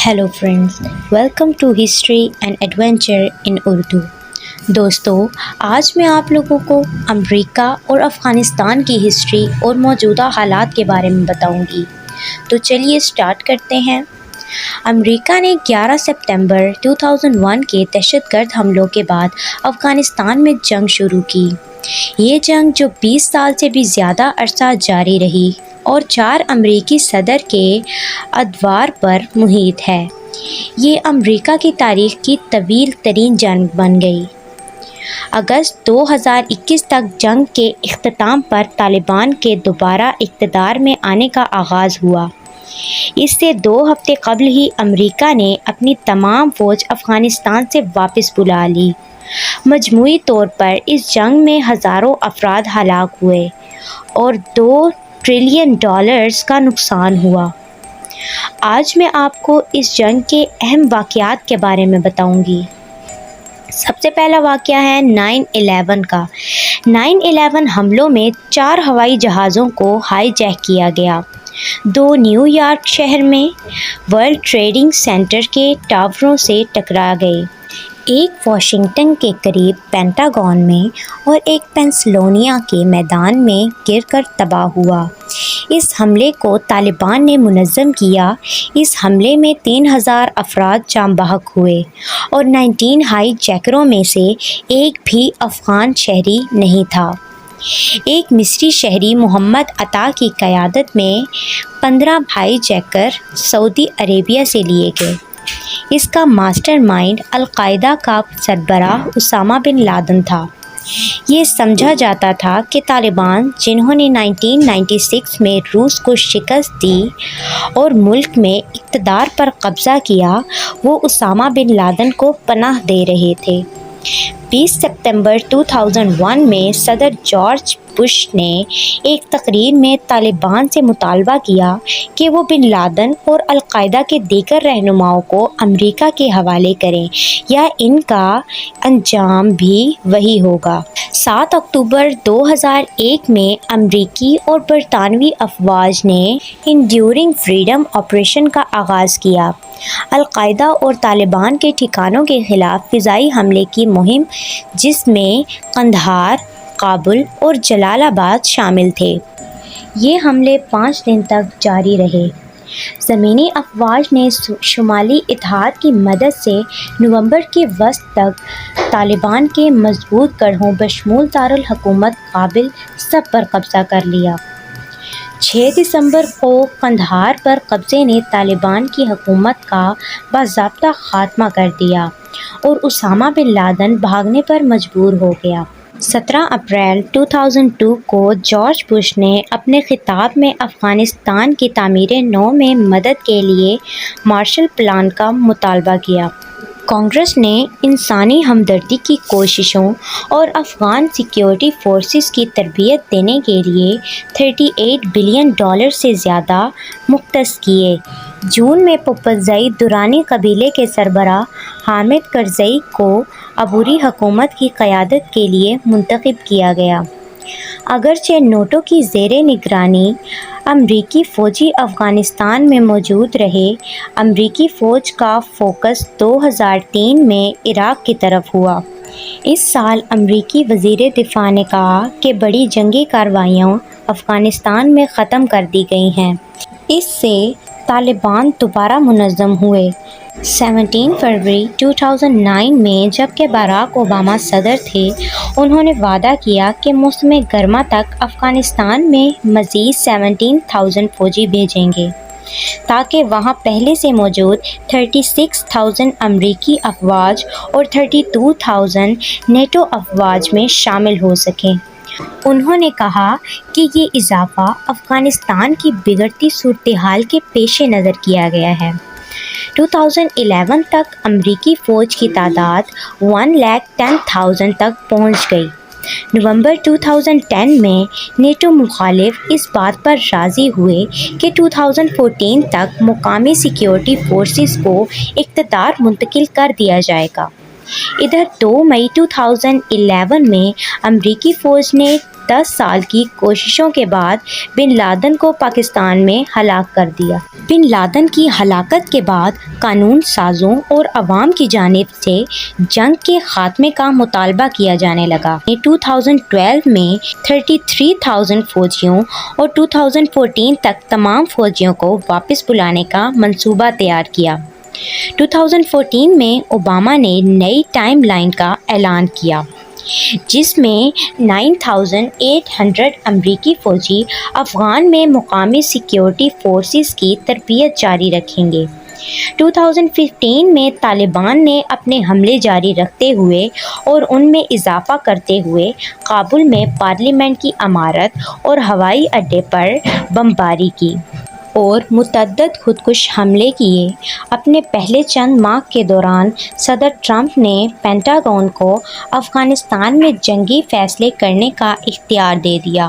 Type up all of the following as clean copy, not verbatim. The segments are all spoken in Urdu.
Hello friends, welcome to history and adventure in Urdu. دوستو، آج میں آپ لوگوں کو امریکہ اور افغانستان کی ہسٹری اور موجودہ حالات کے بارے میں بتاؤں گی۔ تو چلیے سٹارٹ کرتے ہیں۔ امریکہ نے 11 ستمبر 2001 کے دہشت گرد حملوں کے بعد افغانستان میں جنگ شروع کی۔ یہ جنگ جو 20 سال سے بھی زیادہ عرصہ جاری رہی اور 4 امریکی صدر کے ادوار پر محیط ہے، یہ امریکہ کی تاریخ کی طویل ترین جنگ بن گئی۔ اگست 2021 تک جنگ کے اختتام پر طالبان کے دوبارہ اقتدار میں آنے کا آغاز ہوا۔ اس سے 2 ہفتے قبل ہی امریکہ نے اپنی تمام فوج افغانستان سے واپس بلا لی۔ مجموعی طور پر اس جنگ میں ہزاروں افراد ہلاک ہوئے اور $2 ٹریلین کا نقصان ہوا۔ آج میں آپ کو اس جنگ کے اہم واقعات کے بارے میں بتاؤں گی۔ سب سے پہلا واقعہ ہے 9/11 کا۔ 9/11 حملوں میں 4 ہوائی جہازوں کو ہائی جیک کیا گیا۔ 2 نیو یارک شہر میں ورلڈ ٹریڈنگ سینٹر کے ٹاوروں سے ٹکرا گئے، ایک واشنگٹن کے قریب پینٹاگون میں اور ایک پینسلوانیا کے میدان میں گر کر تباہ ہوا۔ اس حملے کو طالبان نے منظم کیا۔ اس حملے میں 3000 افراد جاں بحق ہوئے اور 19 ہائی جیکروں میں سے ایک بھی افغان شہری نہیں تھا۔ ایک مصری شہری محمد عطا کی قیادت میں 15 ہائی جیکر سعودی عربیہ سے لیے گئے۔ اس کا ماسٹر مائنڈ القاعدہ کا سربراہ اسامہ بن لادن تھا۔ یہ سمجھا جاتا تھا کہ طالبان، جنہوں نے 1996 میں روس کو شکست دی اور ملک میں اقتدار پر قبضہ کیا، وہ اسامہ بن لادن کو پناہ دے رہے تھے۔ 20 ستمبر 2001 میں صدر جارج بش نے ایک تقریر میں طالبان سے مطالبہ کیا کہ وہ بن لادن اور القاعدہ کے دیگر رہنماؤں کو امریکہ کے حوالے کریں یا ان کا انجام بھی وہی ہوگا۔ 7 اکتوبر 2001 میں امریکی اور برطانوی افواج نے انڈیورنگ فریڈم آپریشن کا آغاز کیا۔ القاعدہ اور طالبان کے ٹھکانوں کے خلاف فضائی حملے کی مہم، جس میں قندھار، کابل اور جلال آباد شامل تھے۔ یہ حملے 5 دن تک جاری رہے۔ زمینی افواج نے شمالی اتحاد کی مدد سے نومبر کے وسط تک طالبان کے مضبوط گڑھوں بشمول دارالحکومت کابل سب پر قبضہ کر لیا۔ 6 دسمبر کو قندھار پر قبضے نے طالبان کی حکومت کا باضابطہ خاتمہ کر دیا اور اسامہ بن لادن بھاگنے پر مجبور ہو گیا۔ 17 اپریل 2002 کو جارج بش نے اپنے خطاب میں افغانستان کی تعمیر نو میں مدد کے لیے مارشل پلان کا مطالبہ کیا۔ کانگریس نے انسانی ہمدردی کی کوششوں اور افغان سیکیورٹی فورسز کی تربیت دینے کے لیے $38 بلین سے زیادہ مختص کیے۔ جون میں پپلزئی درانی قبیلے کے سربراہ حامد کرزئی کو عبوری حکومت کی قیادت کے لیے منتخب کیا گیا۔ اگرچہ نیٹو کی زیر نگرانی امریکی فوجی افغانستان میں موجود رہے، امریکی فوج کا فوکس 2003 میں عراق کی طرف ہوا۔ اس سال امریکی وزیر دفاع نے کہا کہ بڑی جنگی کارروائیاں افغانستان میں ختم کر دی گئی ہیں۔ اس سے طالبان دوبارہ منظم ہوئے۔ 17 فروری 2009 میں جبکہ باراک اوباما صدر تھے، انہوں نے وعدہ کیا کہ موسم گرما تک افغانستان میں مزید 17,000 فوجی بھیجیں گے تاکہ وہاں پہلے سے موجود 36,000 امریکی افواج اور 32,000 نیٹو افواج میں شامل ہو سکیں۔ انہوں نے کہا کہ یہ اضافہ افغانستان کی بگڑتی صورتحال کے پیش نظر کیا گیا ہے۔ 2011 تک امریکی فوج کی تعداد 110,000 تک پہنچ گئی۔ نومبر 2010 میں نیٹو مخالف اس بات پر راضی ہوئے کہ 2014 تک مقامی سیکیورٹی فورسز کو اقتدار منتقل کر دیا جائے گا۔ ادھر 2 مئی 2011 میں امریکی فوج نے 10 سال کی کوششوں کے بعد بن لادن کو پاکستان میں ہلاک کر دیا۔ بن لادن کی ہلاکت کے بعد قانون سازوں اور عوام کی جانب سے جنگ کے خاتمے کا مطالبہ کیا جانے لگا۔ 2012 میں 33,000 فوجیوں اور 2014 تک تمام فوجیوں کو واپس بلانے کا منصوبہ تیار کیا۔ 2014 میں اوباما نے نئی ٹائم لائن کا اعلان کیا جس میں 9,800 امریکی فوجی افغان میں مقامی سیکیورٹی فورسز کی تربیت جاری رکھیں گے۔ 2015 میں طالبان نے اپنے حملے جاری رکھتے ہوئے اور ان میں اضافہ کرتے ہوئے کابل میں پارلیمنٹ کی عمارت اور ہوائی اڈے پر بمباری کی اور متعدد خودکش حملے کیے۔ اپنے پہلے چند ماہ کے دوران صدر ٹرمپ نے پینٹاگون کو افغانستان میں جنگی فیصلے کرنے کا اختیار دے دیا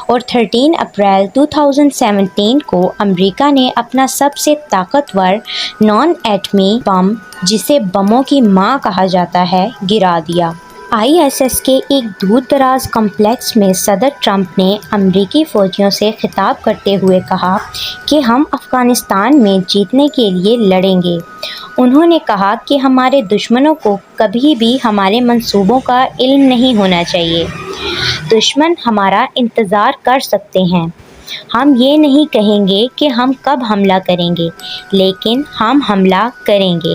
اور 13 اپریل 2017 کو امریکہ نے اپنا سب سے طاقتور نان ایٹمی بم، جسے بموں کی ماں کہا جاتا ہے، گرا دیا۔ ISS کے ایک دور دراز کمپلیکس میں صدر ٹرمپ نے امریکی فوجیوں سے خطاب کرتے ہوئے کہا کہ ہم افغانستان میں جیتنے کے لیے لڑیں گے۔ انہوں نے کہا کہ ہمارے دشمنوں کو کبھی بھی ہمارے منصوبوں کا علم نہیں ہونا چاہیے۔ دشمن ہمارا انتظار کر سکتے ہیں۔ ہم یہ نہیں کہیں گے کہ ہم کب حملہ کریں گے، لیکن ہم حملہ کریں گے۔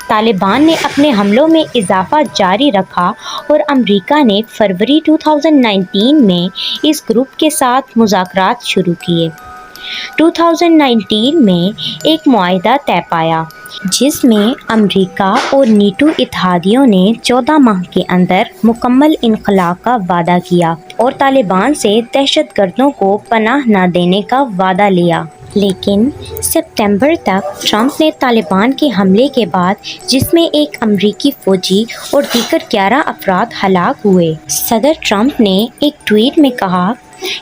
طالبان نے اپنے حملوں میں اضافہ جاری رکھا اور امریکہ نے فروری 2019 میں اس گروپ کے ساتھ مذاکرات شروع کیے۔ 2019 میں ایک معاہدہ طے پایا جس میں امریکہ اور نیٹو اتحادیوں نے 14 ماہ کے اندر مکمل انخلا کا وعدہ کیا اور طالبان سے دہشت گردوں کو پناہ نہ دینے کا وعدہ لیا۔ لیکن ستمبر تک ٹرمپ نے طالبان کے حملے کے بعد، جس میں ایک امریکی فوجی اور دیگر 11 افراد ہلاک ہوئے، صدر ٹرمپ نے ایک ٹویٹ میں کہا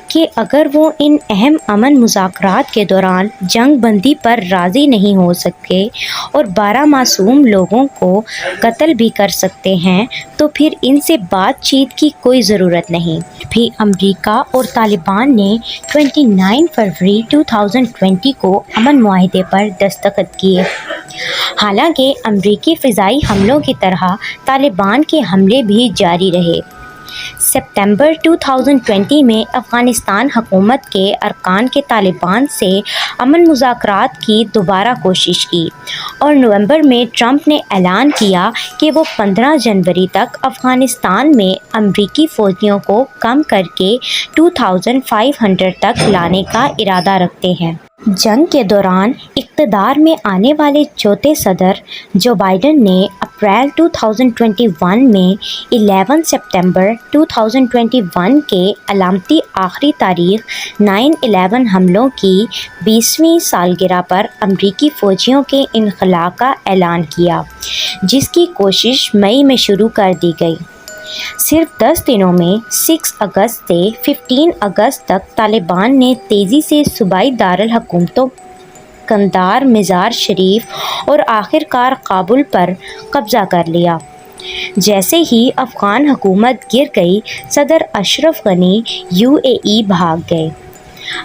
کہ اگر وہ ان اہم امن مذاکرات کے دوران جنگ بندی پر راضی نہیں ہو سکتے اور 12 معصوم لوگوں کو قتل بھی کر سکتے ہیں تو پھر ان سے بات چیت کی کوئی ضرورت نہیں۔ بھی امریکہ اور طالبان نے 29 فروری 2020 کو امن معاہدے پر دستخط کیے۔ حالانکہ امریکی فضائی حملوں کی طرح طالبان کے حملے بھی جاری رہے۔ ستمبر 2020 میں افغانستان حکومت کے ارکان کے طالبان سے امن مذاکرات کی دوبارہ کوشش کی اور نومبر میں ٹرمپ نے اعلان کیا کہ وہ 15 جنوری تک افغانستان میں امریکی فوجیوں کو کم کر کے 2500 تک لانے کا ارادہ رکھتے ہیں۔ جنگ کے دوران اقتدار میں آنے والے چوتھے صدر جو بائیڈن نے اپریل 2021 میں 11 ستمبر 2021 کے علامتی آخری تاریخ 9/11 حملوں کی 20ویں سالگرہ پر امریکی فوجیوں کے انخلا کا اعلان کیا، جس کی کوشش مئی میں شروع کر دی گئی۔ صرف 10 دنوں میں 6 اگست سے 15 اگست تک طالبان نے تیزی سے صوبائی دارالحکومتوں قندھار، مزار شریف اور آخر کار کابل پر قبضہ کر لیا۔ جیسے ہی افغان حکومت گر گئی، صدر اشرف غنی UAE بھاگ گئے۔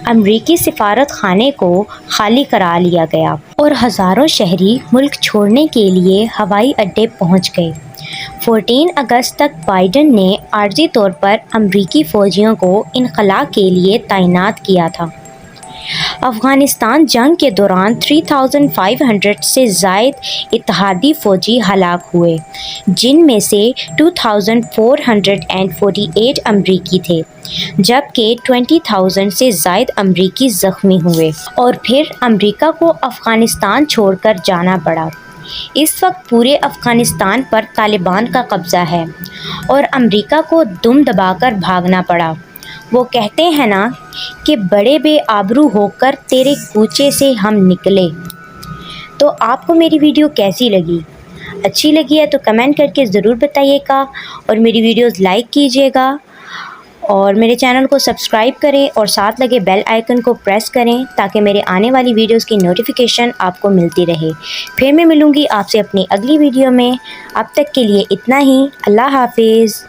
امریکی سفارت خانے کو خالی کرا لیا گیا اور ہزاروں شہری ملک چھوڑنے کے لیے ہوائی اڈے پہنچ گئے۔ 14 اگست تک بائیڈن نے عارضی طور پر امریکی فوجیوں کو انخلا کے لیے تعینات کیا تھا۔ افغانستان جنگ کے دوران 3500 سے زائد اتحادی فوجی ہلاک ہوئے، جن میں سے 2448 امریکی تھے، جبکہ 20,000 سے زائد امریکی زخمی ہوئے اور پھر امریکہ کو افغانستان چھوڑ کر جانا پڑا۔ اس وقت پورے افغانستان پر طالبان کا قبضہ ہے اور امریکہ کو دم دبا کر بھاگنا پڑا۔ وہ کہتے ہیں نا کہ بڑے بے آبرو ہو کر تیرے کوچے سے ہم نکلے۔ تو آپ کو میری ویڈیو کیسی لگی؟ اچھی لگی ہے تو کمنٹ کر کے ضرور بتائیے گا اور میری ویڈیوز لائک کیجیے گا اور میرے چینل کو سبسکرائب کریں اور ساتھ لگے بیل آئیکن کو پریس کریں تاکہ میرے آنے والی ویڈیوز کی نوٹیفیکیشن آپ کو ملتی رہے۔ پھر میں ملوں گی آپ سے اپنی اگلی ویڈیو میں۔ اب تک کے لیے اتنا ہی۔ اللہ حافظ۔